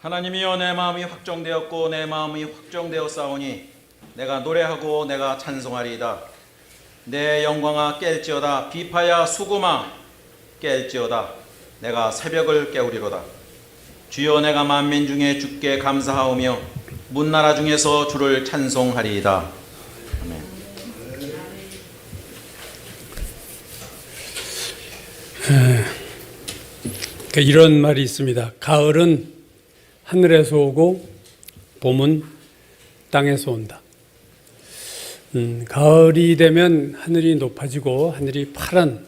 하나님이여, 내 마음이 확정되었고 내 마음이 확정되었사오니 내가 노래하고 내가 찬송하리이다. 내 영광아 깰지어다. 비파야 수금아 깰지어다. 내가 새벽을 깨우리로다. 주여, 내가 만민 중에 주께 감사하오며 문나라 중에서 주를 찬송하리이다. 아멘. 이런 말이 있습니다. 가을은 하늘에서 오고 봄은 땅에서 온다. 가을이 되면 하늘이 높아지고 하늘이 파란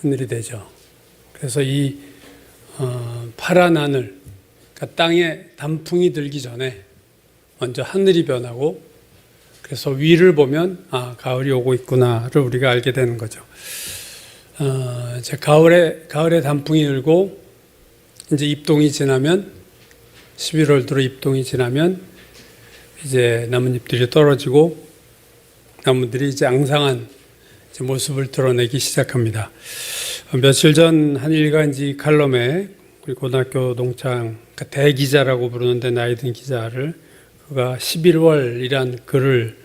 하늘이 되죠. 그래서 이 파란 하늘, 그러니까 땅에 단풍이 들기 전에 먼저 하늘이 변하고, 그래서 위를 보면 가을이 오고 있구나를 우리가 알게 되는 거죠. 가을에 단풍이 들고 이제 입동이 지나면 11월 들어 입동이 지나면 이제 나뭇잎들이 떨어지고 나무들이 이제 앙상한 이제 모습을 드러내기 시작합니다. 며칠 전 한 일간지 칼럼에 우리 고등학교 동창 대기자라고 부르는데 나이 든 기자를, 그가 11월이란 글을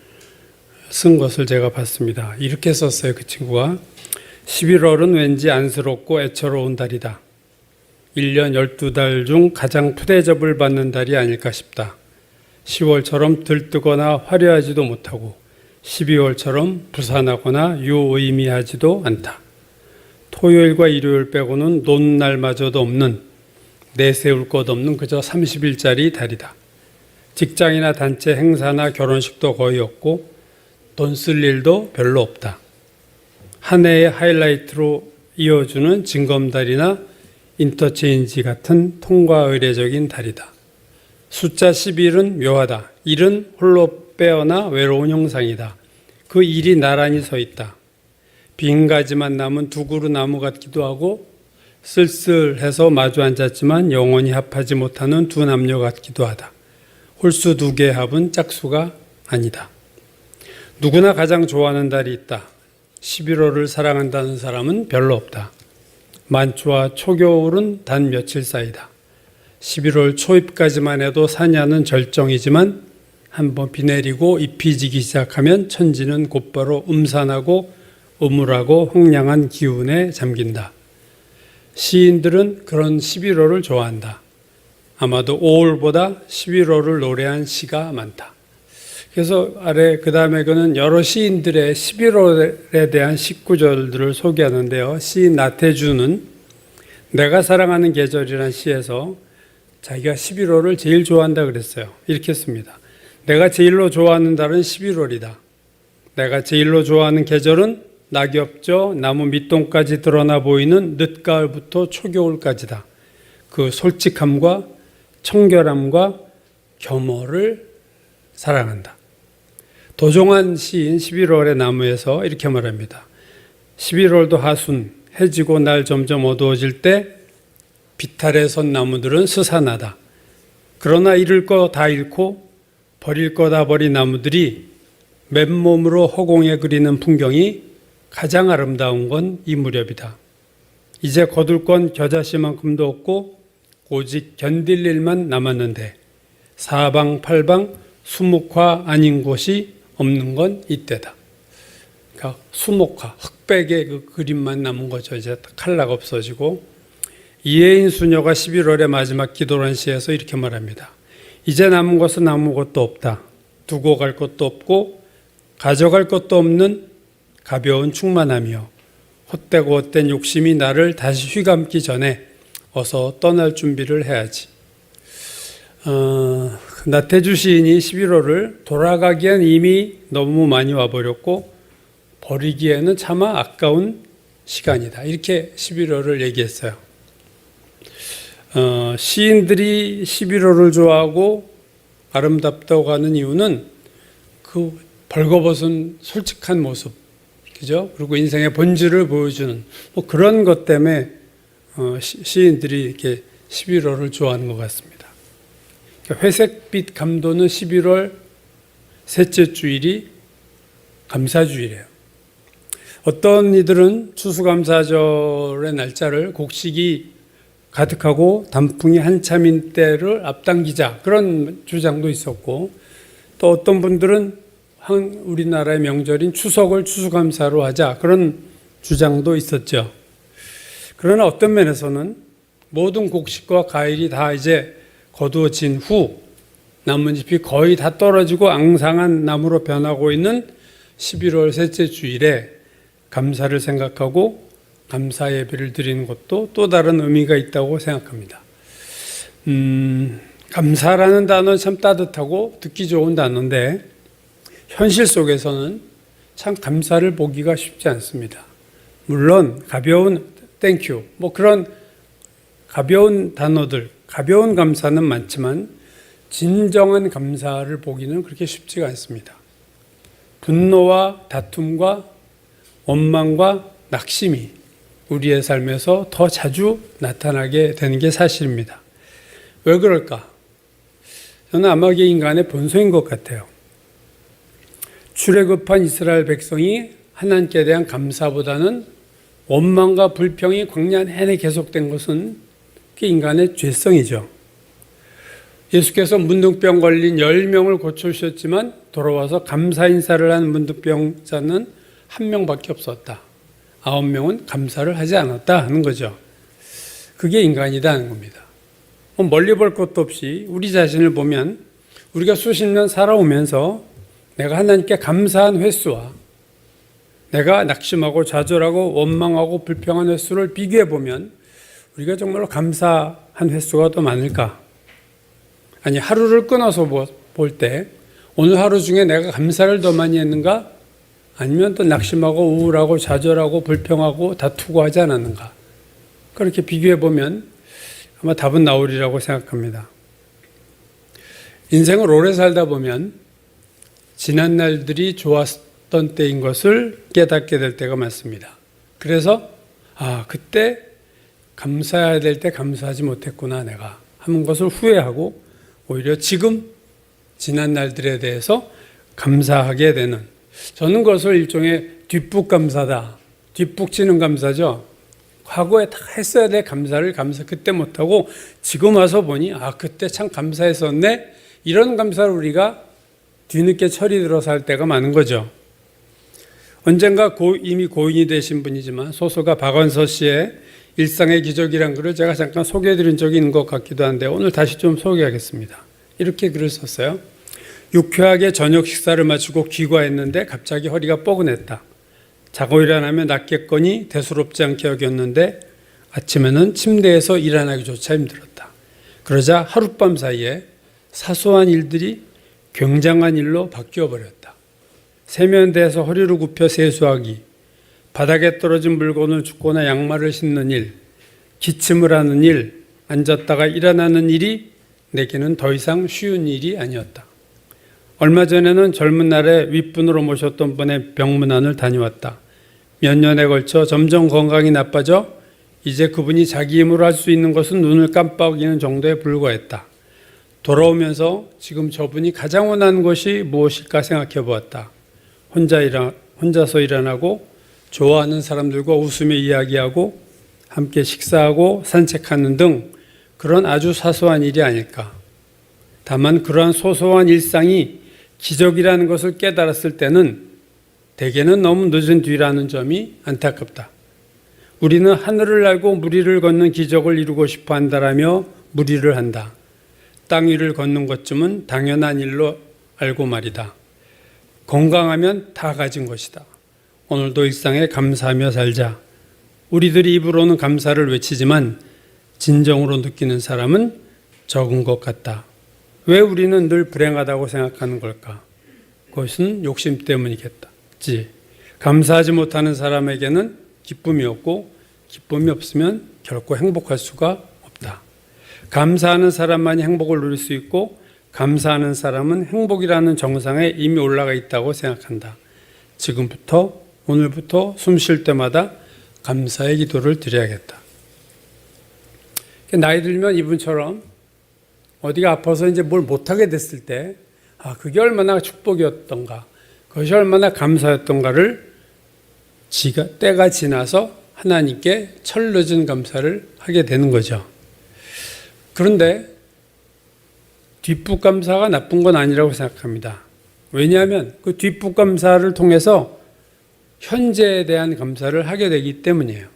쓴 것을 제가 봤습니다. 이렇게 썼어요. 그 친구가 11월은 왠지 안쓰럽고 애처로운 달이다. 1년 12달 중 가장 푸대접을 받는 달이 아닐까 싶다. 10월처럼 들뜨거나 화려하지도 못하고 12월처럼 부산하거나 유의미하지도 않다. 토요일과 일요일 빼고는 노는 날마저도 없는, 내세울 것 없는 그저 30일짜리 달이다. 직장이나 단체 행사나 결혼식도 거의 없고 돈 쓸 일도 별로 없다. 한 해의 하이라이트로 이어주는 징검다리나 인터체인지 같은 통과 의례적인 달이다. 숫자 11은 묘하다. 1은 홀로 빼어나 외로운 형상이다. 그 1이 나란히 서 있다. 빈 가지만 남은 두 그루 나무 같기도 하고 쓸쓸해서 마주 앉았지만 영원히 합하지 못하는 두 남녀 같기도 하다. 홀수 두 개의 합은 짝수가 아니다. 누구나 가장 좋아하는 달이 있다. 11월을 사랑한다는 사람은 별로 없다. 만초와 초겨울은 단 며칠 사이다. 11월 초입까지만 해도 사냐는 절정이지만 한번 비 내리고 잎이 지기 시작하면 천지는 곧바로 음산하고 음울하고 황량한 기운에 잠긴다. 시인들은 그런 11월을 좋아한다. 아마도 5월보다 11월을 노래한 시가 많다. 그래서 아래 그 다음에 그는 여러 시인들의 11월에 대한 시구절들을 소개하는데요. 시인 나태주는 내가 사랑하는 계절이라는 시에서 자기가 11월을 제일 좋아한다 그랬어요. 이렇게 씁니다. 내가 제일로 좋아하는 달은 11월이다. 내가 제일로 좋아하는 계절은 낙엽저 나무 밑동까지 드러나 보이는 늦가을부터 초겨울까지다. 그 솔직함과 청결함과 겸허를 사랑한다. 도종환 시인 11월의 나무에서 이렇게 말합니다. 11월도 하순, 해지고 날 점점 어두워질 때 비탈에 선 나무들은 스산하다. 그러나 잃을 거 다 잃고 버릴 거 다 버린 나무들이 맨몸으로 허공에 그리는 풍경이 가장 아름다운 건 이 무렵이다. 이제 거둘 건 겨자씨만큼도 없고 오직 견딜 일만 남았는데 사방팔방 수묵화 아닌 곳이 없는 건 이때다. 그러니까 수묵화, 흑백의 그 그림만 남은 거죠. 이제 칼라가 없어지고. 이혜인 수녀가 11월의 마지막 기도란 시에서 이렇게 말합니다. 이제 남은 것은 아무것도 없다. 두고 갈 것도 없고 가져갈 것도 없는 가벼운 충만함이요. 헛되고 헛된 욕심이 나를 다시 휘감기 전에 어서 떠날 준비를 해야지. 나태주 시인이 11월을 돌아가기엔 이미 너무 많이 와버렸고 버리기에는 차마 아까운 시간이다. 이렇게 11월을 얘기했어요. 시인들이 11월을 좋아하고 아름답다고 하는 이유는 그 벌거벗은 솔직한 모습, 그죠? 그리고 인생의 본질을 보여주는 뭐 그런 것 때문에 시인들이 이렇게 11월을 좋아하는 것 같습니다. 회색빛 감도는 11월 셋째 주일이 감사주일이에요. 어떤 이들은 추수감사절의 날짜를 곡식이 가득하고 단풍이 한참인 때를 앞당기자 그런 주장도 있었고 또 어떤 분들은 우리나라의 명절인 추석을 추수감사로 하자 그런 주장도 있었죠. 그러나 어떤 면에서는 모든 곡식과 과일이 다 이제 거두어진 후 나뭇잎이 거의 다 떨어지고 앙상한 나무로 변하고 있는 11월 셋째 주일에 감사를 생각하고 감사 예배를 드리는 것도 또 다른 의미가 있다고 생각합니다. 감사라는 단어는 참 따뜻하고 듣기 좋은 단어인데 현실 속에서는 참 감사를 보기가 쉽지 않습니다. 물론 가벼운 땡큐 뭐 그런 가벼운 단어들, 가벼운 감사는 많지만 진정한 감사를 보기는 그렇게 쉽지가 않습니다. 분노와 다툼과 원망과 낙심이 우리의 삶에서 더 자주 나타나게 되는 게 사실입니다. 왜 그럴까? 저는 아마게 인간의 본성인 것 같아요. 출애굽한 이스라엘 백성이 하나님께 대한 감사보다는 원망과 불평이 광야 내내 계속된 것은 그게 인간의 죄성이죠. 예수께서 문둥병 걸린 10명을 고쳐주셨지만 돌아와서 감사 인사를 한 문둥병자는 1명밖에 없었다. 9명은 감사를 하지 않았다 하는 거죠. 그게 인간이다 하는 겁니다. 멀리 볼 것도 없이 우리 자신을 보면 우리가 수십 년 살아오면서 내가 하나님께 감사한 횟수와 내가 낙심하고 좌절하고 원망하고 불평한 횟수를 비교해 보면 우리가 정말로 감사한 횟수가 더 많을까? 아니 하루를 끊어서 볼 때 오늘 하루 중에 내가 감사를 더 많이 했는가? 아니면 또 낙심하고 우울하고 좌절하고 불평하고 다투고 하지 않았는가? 그렇게 비교해 보면 아마 답은 나오리라고 생각합니다. 인생을 오래 살다 보면 지난 날들이 좋았던 때인 것을 깨닫게 될 때가 많습니다. 그래서 그때 감사해야 될 때 감사하지 못했구나 내가 하는 것을 후회하고 오히려 지금 지난 날들에 대해서 감사하게 되는, 저는 그것을 일종의 뒷북 감사다, 뒷북 치는 감사죠. 과거에 다 했어야 될 감사를 그때 못하고 지금 와서 보니 그때 참 감사했었네, 이런 감사를 우리가 뒤늦게 철이 들어서 할 때가 많은 거죠. 언젠가 이미 고인이 되신 분이지만 소설가 박완서 씨의 일상의 기적이란 글을 제가 잠깐 소개해드린 적이 있는 것 같기도 한데 오늘 다시 좀 소개하겠습니다. 이렇게 글을 썼어요. 유쾌하게 저녁 식사를 마치고 귀가했는데 갑자기 허리가 뻐근했다. 자고 일어나면 낫겠거니 대수롭지 않게 여겼는데 아침에는 침대에서 일어나기조차 힘들었다. 그러자 하룻밤 사이에 사소한 일들이 굉장한 일로 바뀌어버렸다. 세면대에서 허리를 굽혀 세수하기, 바닥에 떨어진 물건을 줍거나 양말을 신는 일, 기침을 하는 일, 앉았다가 일어나는 일이 내게는 더 이상 쉬운 일이 아니었다. 얼마 전에는 젊은 날에 윗분으로 모셨던 분의 병문안을 다녀왔다. 몇 년에 걸쳐 점점 건강이 나빠져 이제 그분이 자기 힘으로 할 수 있는 것은 눈을 깜빡이는 정도에 불과했다. 돌아오면서 지금 저분이 가장 원하는 것이 무엇일까 생각해 보았다. 혼자서 일어나고 좋아하는 사람들과 웃으며 이야기하고 함께 식사하고 산책하는 등 그런 아주 사소한 일이 아닐까. 다만 그러한 소소한 일상이 기적이라는 것을 깨달았을 때는 대개는 너무 늦은 뒤라는 점이 안타깝다. 우리는 하늘을 날고 물 위를 걷는 기적을 이루고 싶어 한다라며 무리를 한다. 땅 위를 걷는 것쯤은 당연한 일로 알고 말이다. 건강하면 다 가진 것이다. 오늘도 일상에 감사하며 살자. 우리들이 입으로는 감사를 외치지만 진정으로 느끼는 사람은 적은 것 같다. 왜 우리는 늘 불행하다고 생각하는 걸까? 그것은 욕심 때문이겠지. 감사하지 못하는 사람에게는 기쁨이 없고 기쁨이 없으면 결코 행복할 수가 없다. 감사하는 사람만이 행복을 누릴 수 있고 감사하는 사람은 행복이라는 정상에 이미 올라가 있다고 생각한다. 지금부터 오늘부터 숨 쉴 때마다 감사의 기도를 드려야겠다. 나이 들면 이분처럼 어디가 아파서 이제 뭘 못하게 됐을 때 그게 얼마나 축복이었던가, 그것이 얼마나 감사였던가를 때가 지나서 하나님께 철늦은 감사를 하게 되는 거죠. 그런데 뒷북감사가 나쁜 건 아니라고 생각합니다. 왜냐하면 그 뒷북감사를 통해서 현재에 대한 감사를 하게 되기 때문이에요.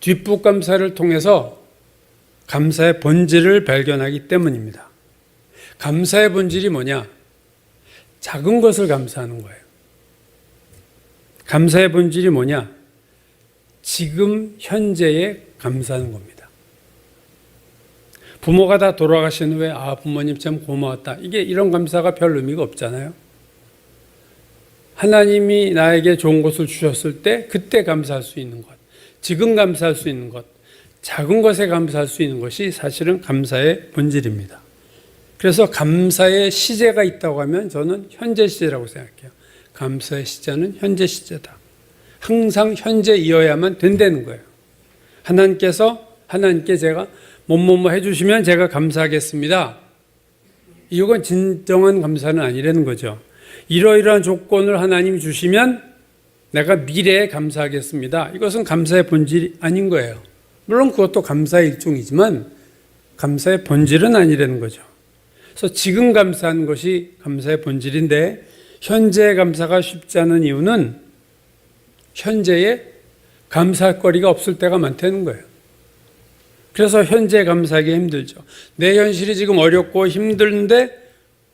뒷북감사를 통해서 감사의 본질을 발견하기 때문입니다. 감사의 본질이 뭐냐? 작은 것을 감사하는 거예요. 감사의 본질이 뭐냐? 지금 현재에 감사하는 겁니다. 부모가 다 돌아가신 후에 부모님 참 고마웠다. 이런 감사가 별 의미가 없잖아요. 하나님이 나에게 좋은 것을 주셨을 때 그때 감사할 수 있는 것, 지금 감사할 수 있는 것, 작은 것에 감사할 수 있는 것이 사실은 감사의 본질입니다. 그래서 감사의 시제가 있다고 하면 저는 현재 시제라고 생각해요. 감사의 시제는 현재 시제다. 항상 현재이어야만 된다는 거예요. 하나님께 제가 뭐뭐뭐 해주시면 제가 감사하겠습니다. 이건 진정한 감사는 아니라는 거죠. 이러이러한 조건을 하나님이 주시면 내가 미래에 감사하겠습니다. 이것은 감사의 본질이 아닌 거예요. 물론 그것도 감사의 일종이지만 감사의 본질은 아니라는 거죠. 그래서 지금 감사하는 것이 감사의 본질인데 현재의 감사가 쉽지 않은 이유는 현재에 감사할 거리가 없을 때가 많다는 거예요. 그래서 현재에 감사하기 힘들죠. 내 현실이 지금 어렵고 힘든데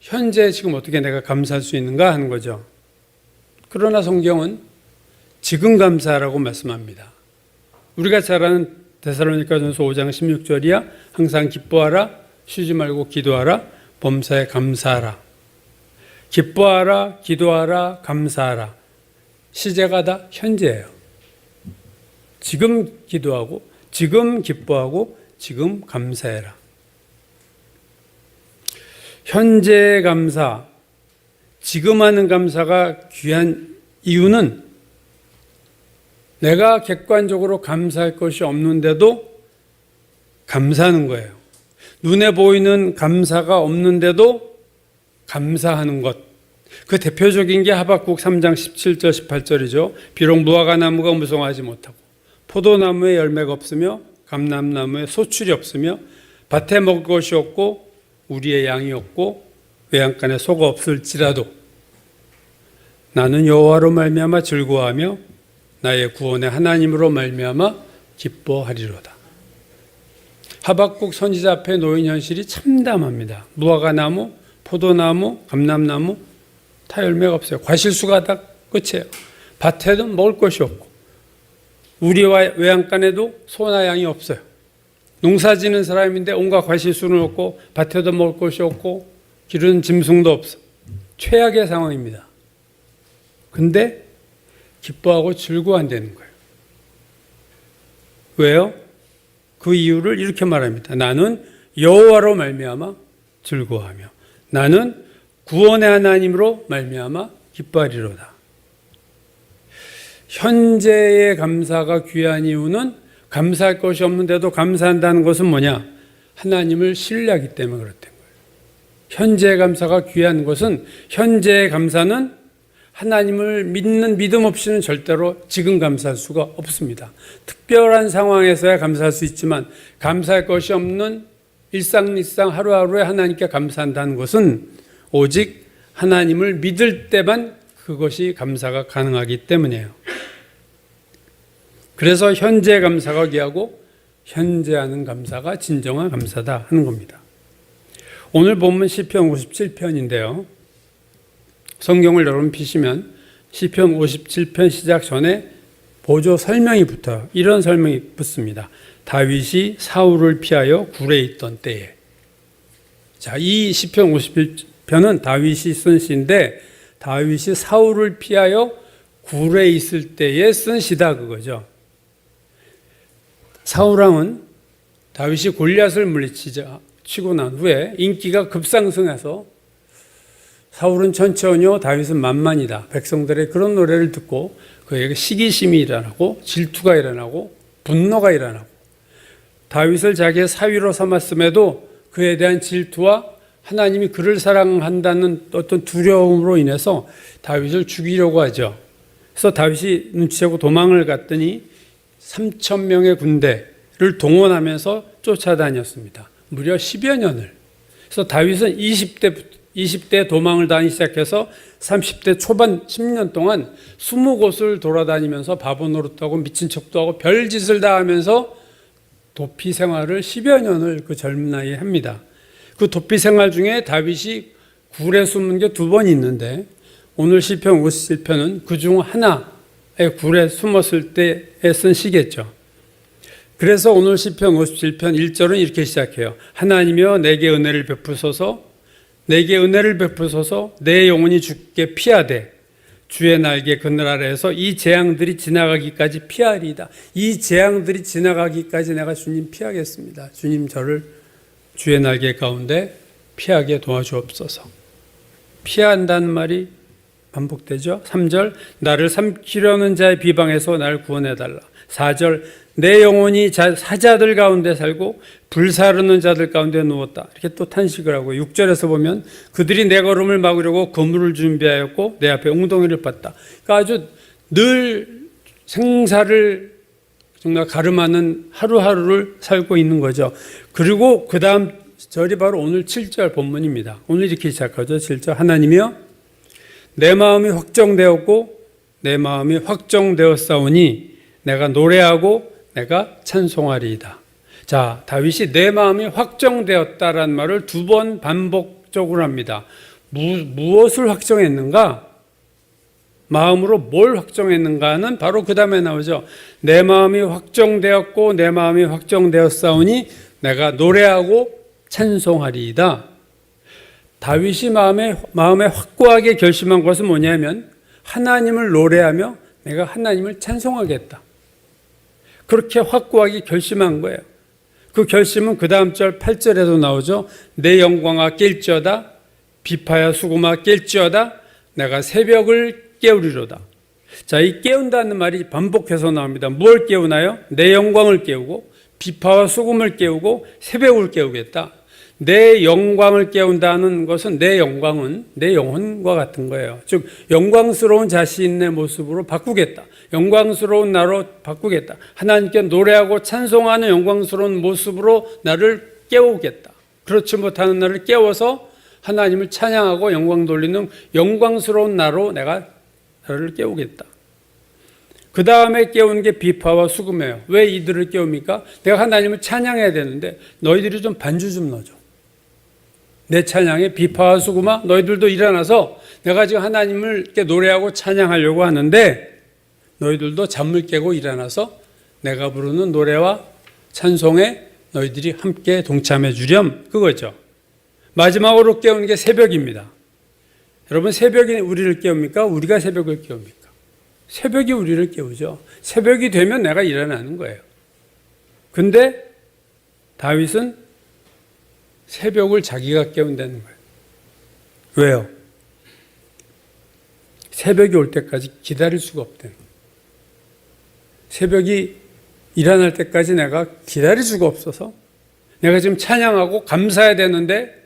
현재에 지금 어떻게 내가 감사할 수 있는가 하는 거죠. 그러나 성경은 지금 감사하라고 말씀합니다. 우리가 잘 아는 데살로니가전서 5장 16절이야. 항상 기뻐하라, 쉬지 말고 기도하라, 범사에 감사하라. 기뻐하라, 기도하라, 감사하라. 시제가 다 현재예요. 지금 기도하고, 지금 기뻐하고, 지금 감사해라. 현재 감사, 지금 하는 감사가 귀한 이유는 내가 객관적으로 감사할 것이 없는데도 감사하는 거예요. 눈에 보이는 감사가 없는데도 감사하는 것. 그 대표적인 게 하박국 3장 17절 18절이죠. 비록 무화과 나무가 무성하지 못하고 포도나무에 열매가 없으며 감람나무에 소출이 없으며 밭에 먹을 것이 없고 우리의 양이 없고 외양간에 소가 없을지라도 나는 여호와로 말미암아 즐거워하며 나의 구원의 하나님으로 말미암아 기뻐하리로다. 하박국 선지자 앞에 놓인 현실이 참담합니다. 무화과 나무, 포도나무, 감람나무 다 열매가 없어요. 과실수가 다 끝이에요. 밭에도 먹을 것이 없고 우리와 외양간에도 소나 양이 없어요. 농사 지는 사람인데 온갖 과실수는 없고 밭에도 먹을 것이 없고 기르는 짐승도 없어. 최악의 상황입니다. 근데 기뻐하고 즐거워한다는 거예요. 왜요? 그 이유를 이렇게 말합니다. 나는 여호와로 말미암아 즐거워하며 나는 구원의 하나님으로 말미암아 기뻐하리로다. 현재의 감사가 귀한 이유는 감사할 것이 없는데도 감사한다는 것은 뭐냐? 하나님을 신뢰하기 때문에 그렇다는 거예요. 현재의 감사가 귀한 것은 현재의 감사는 하나님을 믿는 믿음 없이는 절대로 지금 감사할 수가 없습니다. 특별한 상황에서야 감사할 수 있지만 감사할 것이 없는 일상 하루하루에 하나님께 감사한다는 것은 오직 하나님을 믿을 때만 그것이 감사가 가능하기 때문이에요. 그래서 현재 감사가 귀하고 현재 하는 감사가 진정한 감사다 하는 겁니다. 오늘 본문 시편 57편인데요. 성경을 여러분 피시면 시편 57편 시작 전에 보조 설명이 붙어요. 이런 설명이 붙습니다. 다윗이 사울을 피하여 굴에 있던 때에. 자, 이 시편 51편은 다윗이 쓴 시인데 다윗이 사울을 피하여 굴에 있을 때에 쓴 시다 그거죠. 사울왕은 다윗이 골리앗을 물리치고 난 후에 인기가 급상승해서 사울은 천천히요, 다윗은 만만이다. 백성들의 그런 노래를 듣고 그에게 시기심이 일어나고 질투가 일어나고 분노가 일어나고 다윗을 자기의 사위로 삼았음에도 그에 대한 질투와 하나님이 그를 사랑한다는 어떤 두려움으로 인해서 다윗을 죽이려고 하죠. 그래서 다윗이 눈치채고 도망을 갔더니 3,000명의 군대를 동원하면서 쫓아다녔습니다. 무려 10여 년을. 그래서 다윗은 20대 도망을 다니기 시작해서 30대 초반 10년 동안 20곳을 돌아다니면서 바보 노릇도 하고 미친 척도 하고 별짓을 다 하면서 도피 생활을 10여 년을 그 젊은 나이에 합니다. 그 도피 생활 중에 다윗이 굴에 숨은 게 2번 있는데 오늘 시편 57편은 그중 하나의 굴에 숨었을 때에 쓴 시겠죠. 그래서 오늘 시편 57편 1절은 이렇게 시작해요. 하나님이여 내게 은혜를 베푸소서, 내게 은혜를 베푸소서, 내 영혼이 주께 피하되 주의 날개 그늘 아래에서 이 재앙들이 지나가기까지 피하리이다. 이 재앙들이 지나가기까지 내가 주님 피하겠습니다. 주님 저를 주의 날개 가운데 피하게 도와주옵소서. 피한다는 말이 반복되죠. 3절 나를 삼키려는 자의 비방에서 나를 구원해달라. 4절 내 영혼이 사자들 가운데 살고 불사르는 자들 가운데 누웠다. 이렇게 또 탄식을 하고 6절에서 보면 그들이 내 걸음을 막으려고 그물을 준비하였고 내 앞에 웅덩이를 팠다. 그러니까 아주 늘 생사를 정말 가름하는 하루하루를 살고 있는 거죠. 그리고 그 다음 절이 바로 오늘 7절 본문입니다. 오늘 이렇게 시작하죠. 7절 하나님이여 내 마음이 확정되었고 내 마음이 확정되었사오니 내가 노래하고 내가 찬송하리이다. 자, 다윗이 내 마음이 확정되었다라는 말을 2번 반복적으로 합니다. 무엇을 확정했는가? 마음으로 뭘 확정했는가는 바로 그 다음에 나오죠. 내 마음이 확정되었고 내 마음이 확정되었사오니 내가 노래하고 찬송하리이다. 다윗이 마음에 확고하게 결심한 것은 뭐냐면 하나님을 노래하며 내가 하나님을 찬송하겠다. 그렇게 확고하게 결심한 거예요. 그 결심은 그 다음 절 8절에도 나오죠. 내 영광아 깰지어다 비파야 수구마 깰지어다 내가 새벽을 깨우리로다. 자, 이 깨운다는 말이 반복해서 나옵니다. 뭘 깨우나요? 내 영광을 깨우고 비파와 수금을 깨우고 새벽을 깨우겠다. 내 영광을 깨운다는 것은 내 영광은 내 영혼과 같은 거예요. 즉 영광스러운 자신의 모습으로 바꾸겠다. 영광스러운 나로 바꾸겠다. 하나님께 노래하고 찬송하는 영광스러운 모습으로 나를 깨우겠다. 그렇지 못하는 나를 깨워서 하나님을 찬양하고 영광 돌리는 영광스러운 나로 내가 나를 깨우겠다. 그 다음에 깨우는 게 비파와 수금이에요. 왜 이들을 깨웁니까? 내가 하나님을 찬양해야 되는데 너희들이 좀 반주 좀 넣어줘. 내 찬양에 비파와 수금아 너희들도 일어나서 내가 지금 하나님을 이렇게 노래하고 찬양하려고 하는데 너희들도 잠을 깨고 일어나서 내가 부르는 노래와 찬송에 너희들이 함께 동참해 주렴. 그거죠. 마지막으로 깨우는 게 새벽입니다. 여러분 새벽이 우리를 깨웁니까? 우리가 새벽을 깨웁니까? 새벽이 우리를 깨우죠. 새벽이 되면 내가 일어나는 거예요. 근데 다윗은 새벽을 자기가 깨운다는 거예요. 왜요? 새벽이 올 때까지 기다릴 수가 없대요. 새벽이 일어날 때까지 내가 기다릴 수가 없어서 내가 지금 찬양하고 감사해야 되는데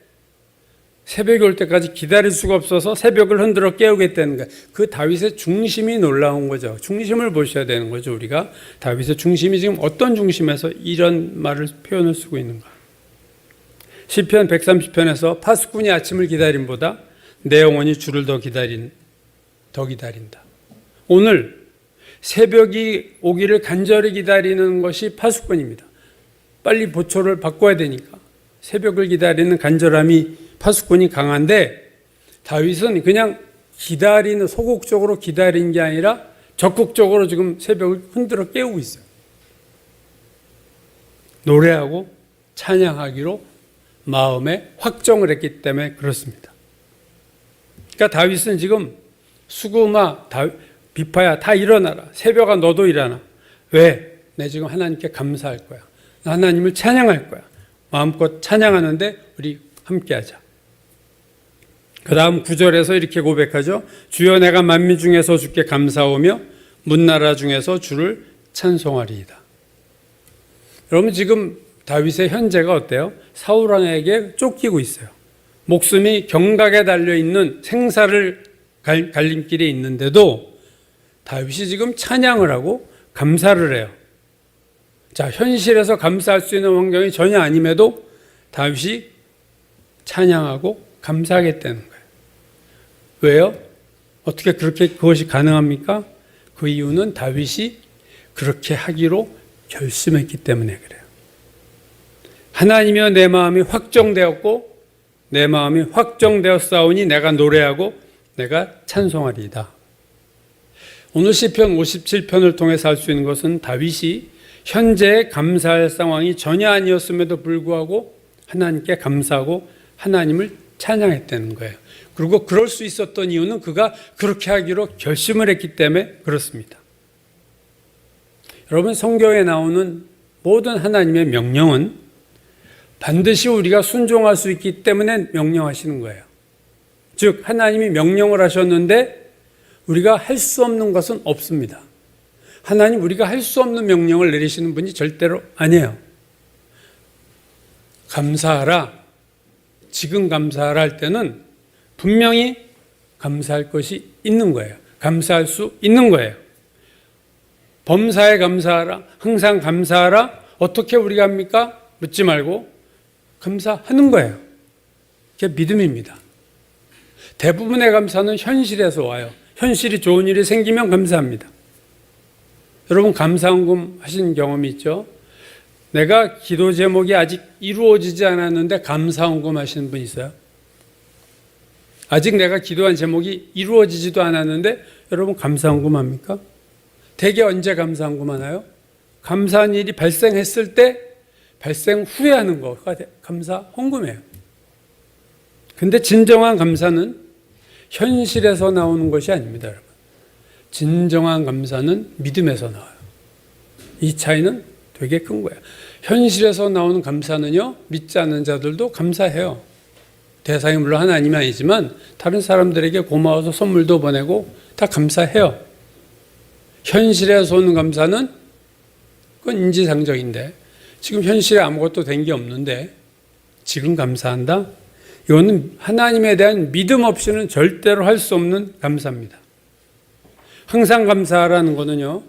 새벽이 올 때까지 기다릴 수가 없어서 새벽을 흔들어 깨우겠다는 거예요. 그 다윗의 중심이 놀라운 거죠. 중심을 보셔야 되는 거죠. 우리가 다윗의 중심이 지금 어떤 중심에서 이런 말을 표현을 쓰고 있는가. 시편 130편에서 파수꾼이 아침을 기다림보다 내 영혼이 주를 더 기다린다. 오늘 새벽이 오기를 간절히 기다리는 것이 파수꾼입니다. 빨리 보초를 바꿔야 되니까 새벽을 기다리는 간절함이 파수꾼이 강한데 다윗은 그냥 기다리는 소극적으로 기다린 게 아니라 적극적으로 지금 새벽을 흔들어 깨우고 있어요. 노래하고 찬양하기로 마음에 확정을 했기 때문에 그렇습니다. 그러니까 다윗은 지금 수구마, 비파야 다 일어나라. 새벽아 너도 일어나. 왜? 내 지금 하나님께 감사할 거야. 하나님을 찬양할 거야. 마음껏 찬양하는데 우리 함께하자. 그 다음 9절에서 이렇게 고백하죠. 주여 내가 만민 중에서 주께 감사하며 문나라 중에서 주를 찬송하리이다. 여러분 지금 다윗의 현재가 어때요? 사울 왕에게 쫓기고 있어요. 목숨이 경각에 달려있는 생사를 갈림길에 있는데도 다윗이 지금 찬양을 하고 감사를 해요. 자, 현실에서 감사할 수 있는 환경이 전혀 아님에도 다윗이 찬양하고 감사하겠다는 거예요. 왜요? 어떻게 그렇게 그것이 가능합니까? 그 이유는 다윗이 그렇게 하기로 결심했기 때문에 그래요. 하나님이여 내 마음이 확정되었고 내 마음이 확정되었사오니 내가 노래하고 내가 찬송하리이다. 오늘 시편 57편을 통해서 알 수 있는 것은 다윗이 현재 감사할 상황이 전혀 아니었음에도 불구하고 하나님께 감사하고 하나님을 찬양했다는 거예요. 그리고 그럴 수 있었던 이유는 그가 그렇게 하기로 결심을 했기 때문에 그렇습니다. 여러분, 성경에 나오는 모든 하나님의 명령은 반드시 우리가 순종할 수 있기 때문에 명령하시는 거예요. 즉 하나님이 명령을 하셨는데 우리가 할 수 없는 것은 없습니다. 하나님 우리가 할 수 없는 명령을 내리시는 분이 절대로 아니에요. 감사하라, 지금 감사하라 할 때는 분명히 감사할 것이 있는 거예요. 감사할 수 있는 거예요. 범사에 감사하라, 항상 감사하라. 어떻게 우리가 합니까? 묻지 말고 감사하는 거예요. 그게 믿음입니다. 대부분의 감사는 현실에서 와요. 현실이 좋은 일이 생기면 감사합니다. 여러분 감사헌금 하신 경험이 있죠? 내가 기도 제목이 아직 이루어지지 않았는데 감사헌금 하시는 분 있어요? 아직 내가 기도한 제목이 이루어지지도 않았는데 여러분 감사헌금 합니까? 대개 언제 감사헌금 하나요? 감사한 일이 발생했을 때 발생 후에 하는 거가 감사헌금이에요. 근데 진정한 감사는 현실에서 나오는 것이 아닙니다, 여러분. 진정한 감사는 믿음에서 나와요. 이 차이는 되게 큰 거예요. 현실에서 나오는 감사는요, 믿지 않는 자들도 감사해요. 대상이 물론 하나님이 아니지만 다른 사람들에게 고마워서 선물도 보내고 다 감사해요. 현실에서 오는 감사는 그건 인지상정인데 지금 현실에 아무것도 된 게 없는데 지금 감사한다? 이거는 하나님에 대한 믿음 없이는 절대로 할 수 없는 감사입니다. 항상 감사하라는 거는요,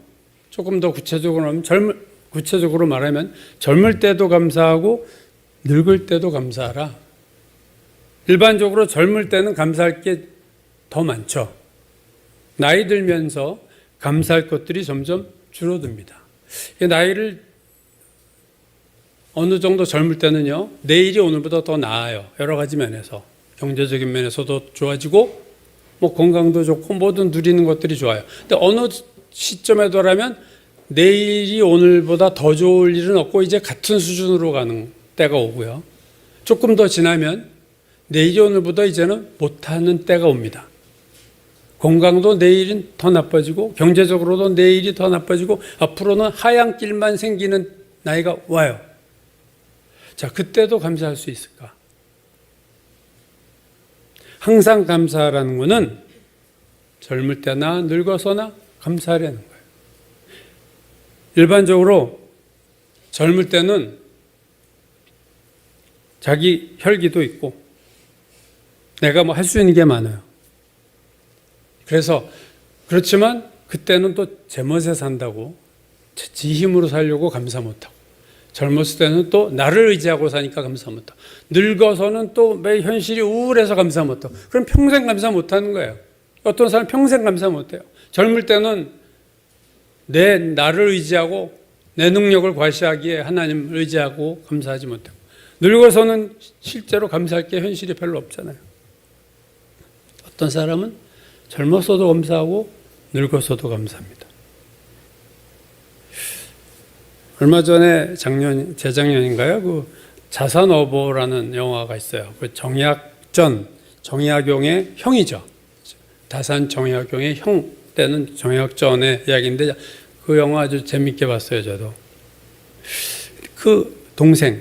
조금 더 구체적으로 말하면 젊을 때도 감사하고 늙을 때도 감사하라. 일반적으로 젊을 때는 감사할 게 더 많죠. 나이 들면서 감사할 것들이 점점 줄어듭니다. 나이를 어느 정도 젊을 때는요, 내일이 오늘보다 더 나아요. 여러 가지 면에서. 경제적인 면에서도 좋아지고, 건강도 좋고, 모든 누리는 것들이 좋아요. 근데 어느 시점에 돌아면 내일이 오늘보다 더 좋을 일은 없고, 이제 같은 수준으로 가는 때가 오고요. 조금 더 지나면 내일이 오늘보다 이제는 못하는 때가 옵니다. 건강도 내일은 더 나빠지고, 경제적으로도 내일이 더 나빠지고, 앞으로는 하얀 길만 생기는 나이가 와요. 자, 그때도 감사할 수 있을까? 항상 감사하라는 것은 젊을 때나 늙어서나 감사하려는 거예요. 일반적으로 젊을 때는 자기 혈기도 있고 내가 할 수 있는 게 많아요. 그렇지만 그때는 또 제멋에 산다고 지 힘으로 살려고 감사 못하고, 젊었을 때는 또 나를 의지하고 사니까 감사 못하고, 늙어서는 또 매 현실이 우울해서 감사 못하고, 그럼 평생 감사 못하는 거예요. 어떤 사람은 평생 감사 못해요. 젊을 때는 나를 의지하고 내 능력을 과시하기에 하나님을 의지하고 감사하지 못하고, 늙어서는 실제로 감사할 게 현실이 별로 없잖아요. 어떤 사람은 젊어서도 감사하고 늙어서도 감사합니다. 얼마 전에 재작년인가요? 그 자선어보라는 영화가 있어요. 그 정약용의 형이죠. 다산 정약용의 형 때는 정약전의 이야기인데 그 영화 아주 재밌게 봤어요, 저도. 그 동생,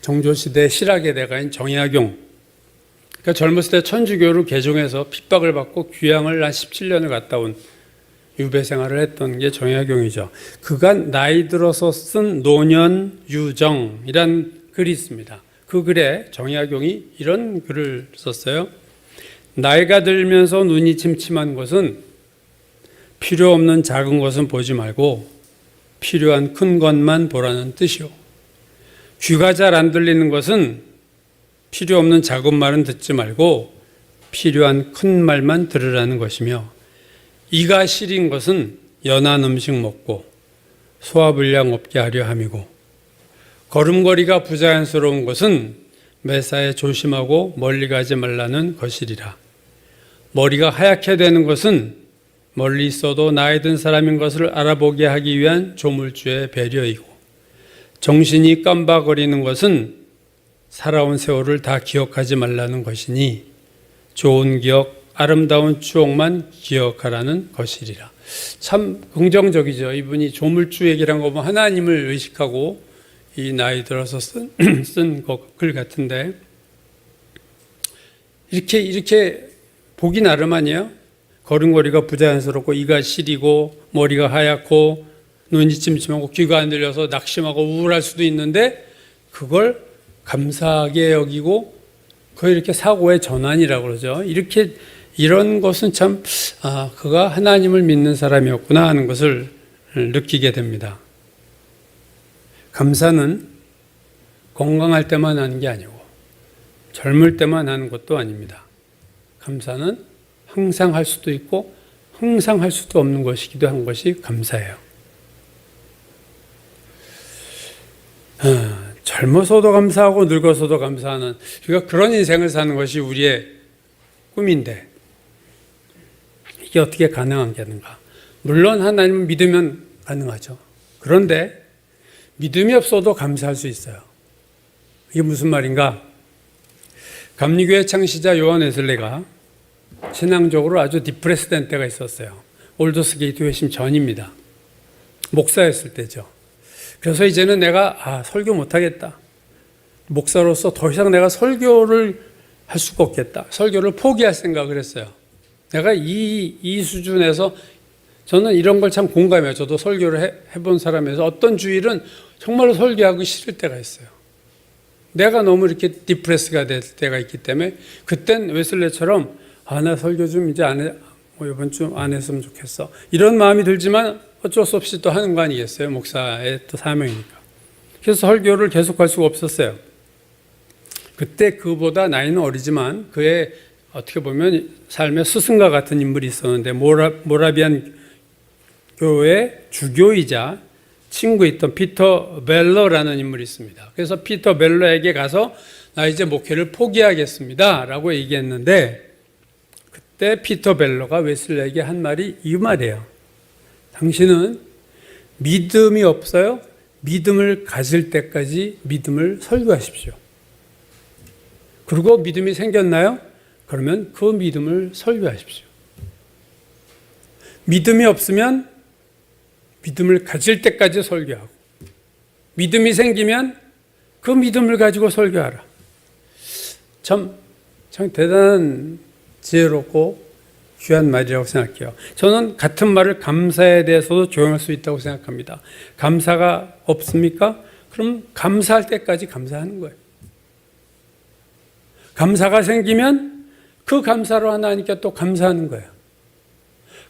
정조시대 실학의 대가인 정약용. 그러니까 젊었을 때 천주교를 개종해서 핍박을 받고 귀향을 한 17년을 갔다 온 유배 생활을 했던 게 정약용이죠. 그가 나이 들어서 쓴 노년유정이란 글이 있습니다. 그 글에 정약용이 이런 글을 썼어요. 나이가 들면서 눈이 침침한 것은 필요 없는 작은 것은 보지 말고 필요한 큰 것만 보라는 뜻이요. 귀가 잘 안 들리는 것은 필요 없는 작은 말은 듣지 말고 필요한 큰 말만 들으라는 것이며, 이가 시린 것은 연한 음식 먹고 소화불량 없게 하려 함이고, 걸음걸이가 부자연스러운 것은 매사에 조심하고 멀리 가지 말라는 것이리라. 머리가 하얗게 되는 것은 멀리 있어도 나이 든 사람인 것을 알아보게 하기 위한 조물주의 배려이고, 정신이 깜박거리는 것은 살아온 세월을 다 기억하지 말라는 것이니 좋은 기억, 아름다운 추억만 기억하라는 것이리라. 참 긍정적이죠. 이분이 조물주 얘기란 거 보면 하나님을 의식하고 이 나이 들어서 쓴 글 같은데, 이렇게 보기 나름 아니에요? 걸음걸이가 부자연스럽고 이가 시리고 머리가 하얗고 눈이 침침하고 귀가 안 들려서 낙심하고 우울할 수도 있는데, 그걸 감사하게 여기고 그걸 이렇게 사고의 전환이라고 그러죠. 이런 것은 참 그가 하나님을 믿는 사람이었구나 하는 것을 느끼게 됩니다. 감사는 건강할 때만 하는 게 아니고 젊을 때만 하는 것도 아닙니다. 감사는 항상 할 수도 있고 항상 할 수도 없는 것이기도 한 것이 감사예요. 젊어서도 감사하고 늙어서도 감사하는, 우리가 그런 인생을 사는 것이 우리의 꿈인데 이게 어떻게 가능한 게는가? 물론 하나님을 믿으면 가능하죠. 그런데 믿음이 없어도 감사할 수 있어요. 이게 무슨 말인가? 감리교회 창시자 요한 웨슬레가 신앙적으로 아주 디프레스된 때가 있었어요. 올더스 게이트 회심 전입니다. 목사였을 때죠. 그래서 이제는 내가 설교 못하겠다. 목사로서 더 이상 내가 설교를 할 수가 없겠다. 설교를 포기할 생각을 했어요. 내가 이 수준에서, 저는 이런 걸 참 공감해요. 저도 설교를 해본 사람에서 어떤 주일은 정말로 설교하기 싫을 때가 있어요. 내가 너무 이렇게 디프레스가 될 때가 있기 때문에, 그땐 웨슬레처럼 나 설교 좀 이제 이번 주 안 했으면 좋겠어. 이런 마음이 들지만 어쩔 수 없이 또 하는 거 아니겠어요? 목사의 또 사명이니까. 그래서 설교를 계속할 수가 없었어요. 그때 그보다 나이는 어리지만 그의 어떻게 보면 삶의 스승과 같은 인물이 있었는데, 모라비안 교회 주교이자 친구였던 피터 벨러라는 인물이 있습니다. 그래서 피터 벨러에게 가서 나 이제 목회를 포기하겠습니다 라고 얘기했는데, 그때 피터 벨러가 웨슬레에게 한 말이 이 말이에요. 당신은 믿음이 없어요? 믿음을 가질 때까지 믿음을 설교하십시오. 그리고 믿음이 생겼나요? 그러면 그 믿음을 설교하십시오. 믿음이 없으면 믿음을 가질 때까지 설교하고, 믿음이 생기면 그 믿음을 가지고 설교하라. 참 대단한 지혜롭고 귀한 말이라고 생각해요. 저는 같은 말을 감사에 대해서도 적용할 수 있다고 생각합니다. 감사가 없습니까? 그럼 감사할 때까지 감사하는 거예요. 감사가 생기면 그 감사로 하나님께 또 감사하는 거예요.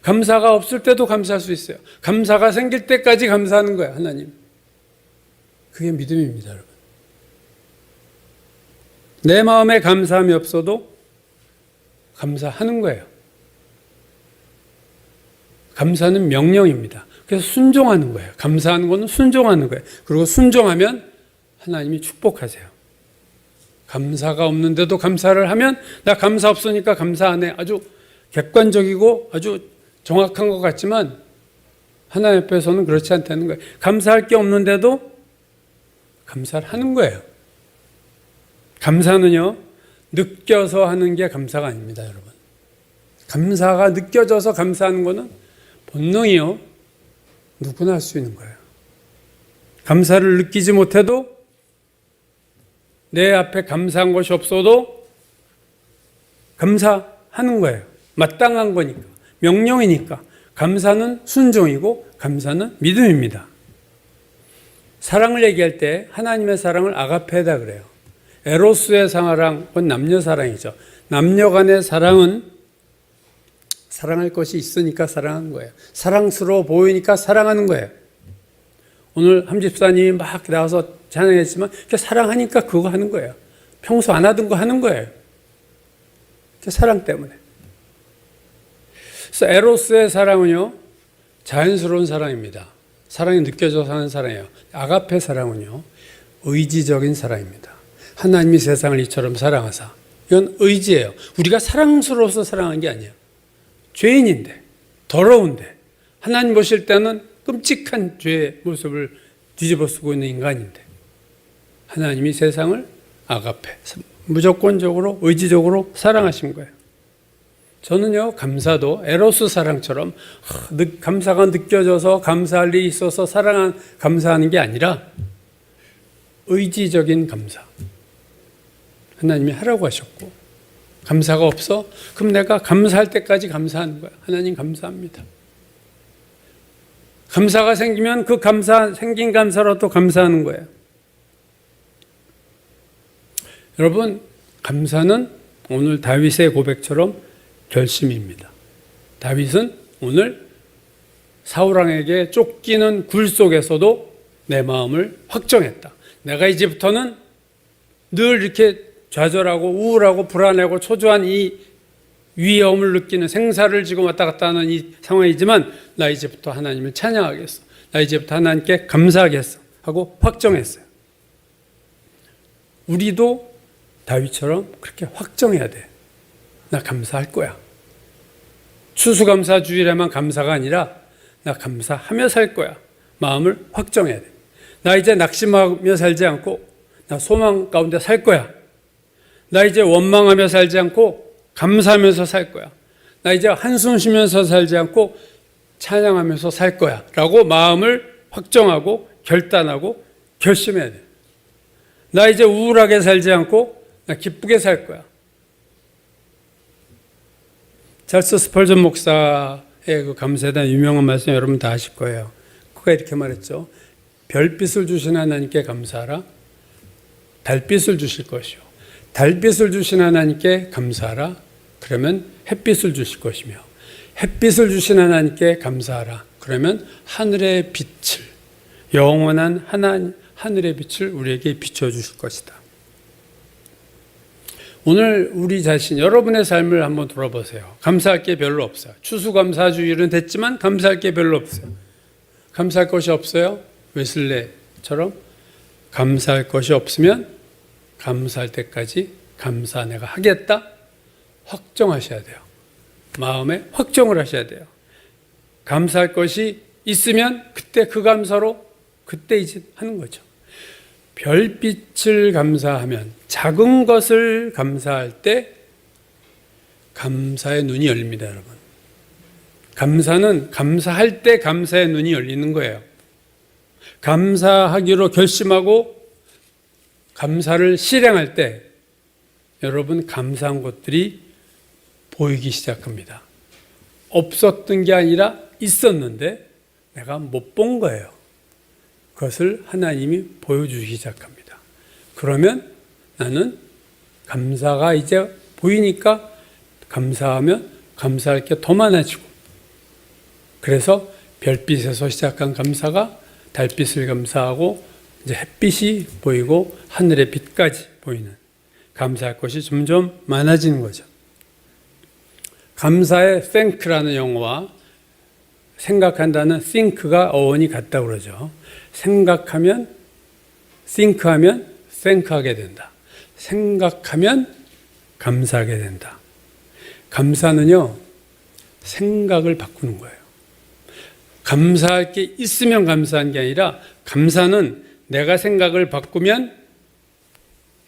감사가 없을 때도 감사할 수 있어요. 감사가 생길 때까지 감사하는 거예요, 하나님. 그게 믿음입니다, 여러분. 내 마음에 감사함이 없어도 감사하는 거예요. 감사는 명령입니다. 그래서 순종하는 거예요. 감사하는 것은 순종하는 거예요. 그리고 순종하면 하나님이 축복하세요. 감사가 없는데도 감사를 하면, 나 감사 없으니까 감사 안 해. 아주 객관적이고 아주 정확한 것 같지만 하나님 앞에서는 그렇지 않다는 거예요. 감사할 게 없는데도 감사를 하는 거예요. 감사는요, 느껴서 하는 게 감사가 아닙니다, 여러분. 감사가 느껴져서 감사하는 거는 본능이요, 누구나 할 수 있는 거예요. 감사를 느끼지 못해도, 내 앞에 감사한 것이 없어도 감사하는 거예요. 마땅한 거니까, 명령이니까. 감사는 순종이고 감사는 믿음입니다. 사랑을 얘기할 때 하나님의 사랑을 아가페다 그래요. 에로스의 사랑은 남녀 사랑이죠. 남녀 간의 사랑은 사랑할 것이 있으니까 사랑하는 거예요. 사랑스러워 보이니까 사랑하는 거예요. 오늘 함 집사님이 막 나와서 찬양했지만 사랑하니까 그거 하는 거예요. 평소 안 하던 거 하는 거예요. 사랑 때문에. 그래서 에로스의 사랑은요, 자연스러운 사랑입니다. 사랑이 느껴져서 하는 사랑이에요. 아가페 사랑은요, 의지적인 사랑입니다. 하나님이 세상을 이처럼 사랑하사. 이건 의지예요. 우리가 사랑스러워서 사랑한 게 아니에요. 죄인인데, 더러운데, 하나님 보실 때는 끔찍한 죄의 모습을 뒤집어 쓰고 있는 인간인데, 하나님이 세상을 아가페, 무조건적으로, 의지적으로 사랑하신 거예요. 저는요, 감사도 에로스 사랑처럼 감사가 느껴져서 감사할 일이 있어서 감사하는 게 아니라 의지적인 감사. 하나님이 하라고 하셨고, 감사가 없어? 그럼 내가 감사할 때까지 감사하는 거야. 하나님 감사합니다. 감사가 생기면 그 생긴 감사로 또 감사하는 거예요. 여러분, 감사는 오늘 다윗의 고백처럼 결심입니다. 다윗은 오늘 사울왕에게 쫓기는 굴 속에서도 내 마음을 확정했다. 내가 이제부터는 늘 이렇게 좌절하고 우울하고 불안하고 초조한 이 위험을 느끼는 생사를 지고 왔다 갔다 하는 이 상황이지만 나 이제부터 하나님을 찬양하겠어. 나 이제부터 하나님께 감사하겠어. 하고 확정했어요. 우리도 다윗처럼 그렇게 확정해야 돼. 나 감사할 거야. 추수감사주일에만 감사가 아니라 나 감사하며 살 거야. 마음을 확정해야 돼. 나 이제 낙심하며 살지 않고 나 소망 가운데 살 거야. 나 이제 원망하며 살지 않고 감사하면서 살 거야. 나 이제 한숨 쉬면서 살지 않고 찬양하면서 살 거야. 라고 마음을 확정하고 결단하고 결심해야 돼. 나 이제 우울하게 살지 않고 나 기쁘게 살 거야. 찰스 스펄전 목사의 그 감사에 대한 유명한 말씀 여러분 다 아실 거예요. 그가 이렇게 말했죠. 별빛을 주신 하나님께 감사하라. 달빛을 주실 것이요. 달빛을 주신 하나님께 감사하라. 그러면 햇빛을 주실 것이며 햇빛을 주신 하나님께 감사하라. 그러면 하늘의 빛을, 영원한 하늘의 빛을 우리에게 비춰주실 것이다. 오늘 우리 자신, 여러분의 삶을 한번 돌아보세요. 감사할 게 별로 없어요. 추수감사주일은 됐지만 감사할 게 별로 없어요. 감사할 것이 없어요? 웨슬레처럼 감사할 것이 없으면 감사할 때까지 감사 내가 하겠다 확정하셔야 돼요. 마음에 확정을 하셔야 돼요. 감사할 것이 있으면 그때 그 감사로 그때 이제 하는 거죠. 별빛을 감사하면, 작은 것을 감사할 때 감사의 눈이 열립니다, 여러분. 감사는 감사할 때 감사의 눈이 열리는 거예요. 감사하기로 결심하고 감사를 실행할 때 여러분 감사한 것들이 보이기 시작합니다. 없었던 게 아니라 있었는데 내가 못 본 거예요. 그것을 하나님이 보여주기 시작합니다. 그러면 나는 감사가 이제 보이니까 감사하면 감사할 게 더 많아지고, 그래서 별빛에서 시작한 감사가 달빛을 감사하고 이제 햇빛이 보이고 하늘의 빛까지 보이는, 감사할 것이 점점 많아지는 거죠. 감사의 thank라는 영어와 생각한다는 think가 어원이 같다고 그러죠. 생각하면, think하면 thank하게 된다. 생각하면 감사하게 된다. 감사는요, 생각을 바꾸는 거예요. 감사할 게 있으면 감사한 게 아니라, 감사는 내가 생각을 바꾸면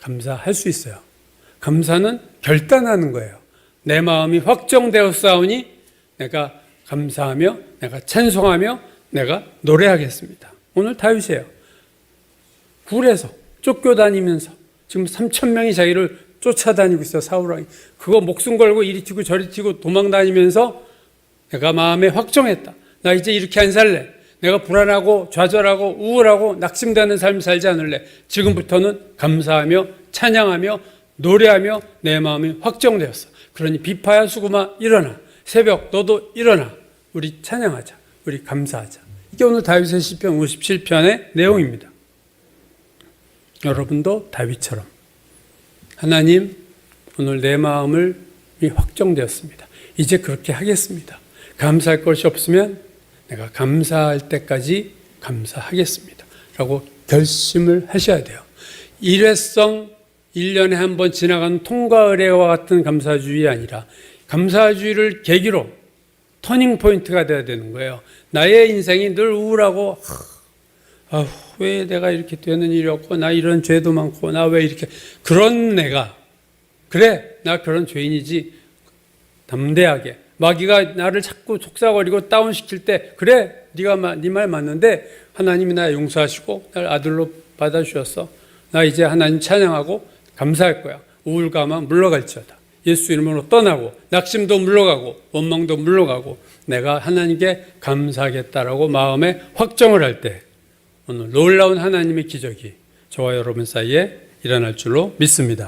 감사할 수 있어요. 감사는 결단하는 거예요. 내 마음이 확정되었사오니 내가 감사하며, 내가 찬송하며, 내가 노래하겠습니다. 오늘 다윗이에요. 굴에서 쫓겨다니면서 지금 3,000명이 자기를 쫓아다니고 있어요. 사울왕이. 그거 목숨 걸고 이리 튀고 저리 튀고 도망다니면서 내가 마음에 확정했다. 나 이제 이렇게 안 살래. 내가 불안하고 좌절하고 우울하고 낙심되는 삶 살지 않을래. 지금부터는 감사하며 찬양하며 노래하며 내 마음이 확정되었어. 그러니 비파야 수구마 일어나. 새벽 너도 일어나. 우리 찬양하자. 우리 감사하자. 이게 오늘 다윗의 시편 57편의 내용입니다. 여러분도 다윗처럼 하나님, 오늘 내 마음이 확정되었습니다. 이제 그렇게 하겠습니다. 감사할 것이 없으면 내가 감사할 때까지 감사하겠습니다. 라고 결심을 하셔야 돼요. 일회성 1년에 한 번 지나가는 통과 의례와 같은 감사주의 아니라 감사주의를 계기로 터닝 포인트가 돼야 되는 거예요. 나의 인생이 늘 우울하고 왜 내가 이렇게 되는 일이 없고 나 이런 죄도 많고 나 왜 이렇게 그런 내가 그래 나 그런 죄인이지 담대하게 마귀가 나를 자꾸 속삭거리고 다운시킬 때 그래 네가 네 말 맞는데 하나님이 나 용서하시고 날 아들로 받아주셨어. 나 이제 하나님 찬양하고 감사할 거야. 우울감은 물러갈지어다. 예수 이름으로 떠나고 낙심도 물러가고 원망도 물러가고 내가 하나님께 감사하겠다라고 마음에 확정을 할 때 오늘 놀라운 하나님의 기적이 저와 여러분 사이에 일어날 줄로 믿습니다.